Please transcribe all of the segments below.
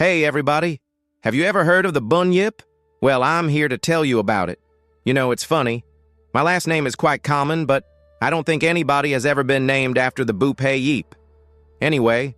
Hey everybody, have you ever heard of the Bunyip? Well, I'm here to tell you about it. You know, it's funny. My last name is quite common, but I don't think anybody has ever been named after the Bunyip. Anyway,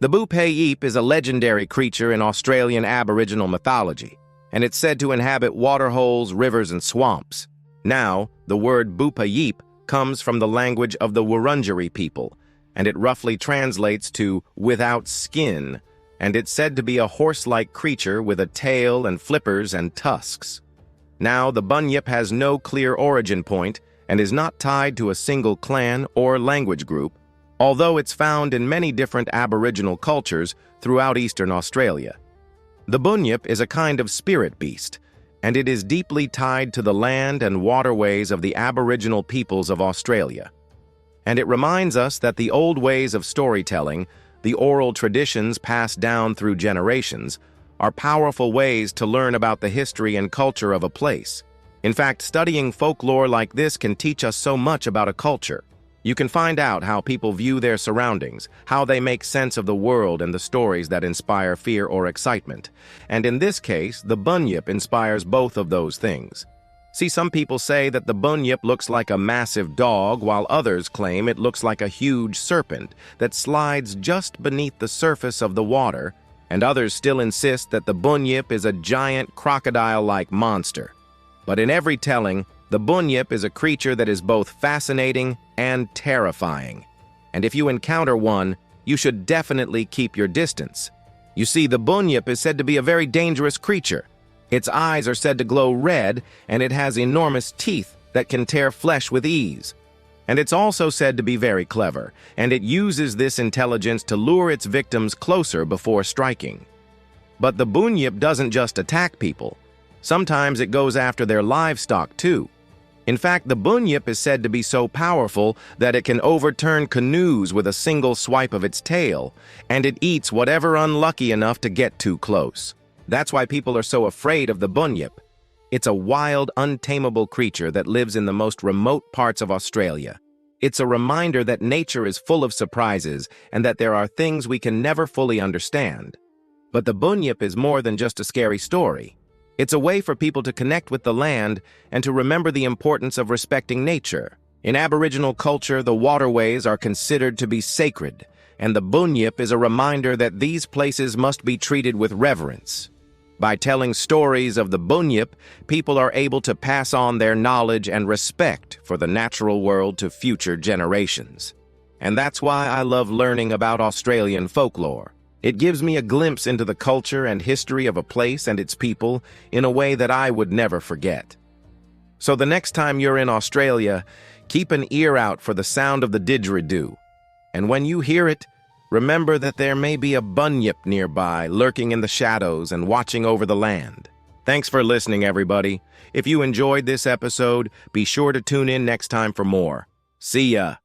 the Bunyip is a legendary creature in Australian Aboriginal mythology, and it's said to inhabit waterholes, rivers, and swamps. Now, the word Bunyip comes from the language of the Wurundjeri people, and it roughly translates to without skin, and it's said to be a horse-like creature with a tail and flippers and tusks. Now, the Bunyip has no clear origin point and is not tied to a single clan or language group, although it's found in many different Aboriginal cultures throughout Eastern Australia. The Bunyip is a kind of spirit beast, and it is deeply tied to the land and waterways of the Aboriginal peoples of Australia. And it reminds us that the old ways of storytelling, the oral traditions passed down through generations, are powerful ways to learn about the history and culture of a place. In fact, studying folklore like this can teach us so much about a culture. You can find out how people view their surroundings, how they make sense of the world and the stories that inspire fear or excitement. And in this case, the Bunyip inspires both of those things. See, some people say that the Bunyip looks like a massive dog, while others claim it looks like a huge serpent that slides just beneath the surface of the water, and others still insist that the Bunyip is a giant crocodile-like monster. But in every telling, the Bunyip is a creature that is both fascinating and terrifying. And if you encounter one, you should definitely keep your distance. You see, the Bunyip is said to be a very dangerous creature. Its eyes are said to glow red, and it has enormous teeth that can tear flesh with ease. And it's also said to be very clever, and it uses this intelligence to lure its victims closer before striking. But the Bunyip doesn't just attack people. Sometimes it goes after their livestock too. In fact, the Bunyip is said to be so powerful that it can overturn canoes with a single swipe of its tail, and it eats whatever unlucky enough to get too close. That's why people are so afraid of the Bunyip. It's a wild, untamable creature that lives in the most remote parts of Australia. It's a reminder that nature is full of surprises and that there are things we can never fully understand. But the Bunyip is more than just a scary story. It's a way for people to connect with the land and to remember the importance of respecting nature. In Aboriginal culture, the waterways are considered to be sacred, and the Bunyip is a reminder that these places must be treated with reverence. By telling stories of the Bunyip, people are able to pass on their knowledge and respect for the natural world to future generations. And that's why I love learning about Australian folklore. It gives me a glimpse into the culture and history of a place and its people in a way that I would never forget. So the next time you're in Australia, keep an ear out for the sound of the didgeridoo. And when you hear it, remember that there may be a Bunyip nearby, lurking in the shadows and watching over the land. Thanks for listening, everybody. If you enjoyed this episode, be sure to tune in next time for more. See ya!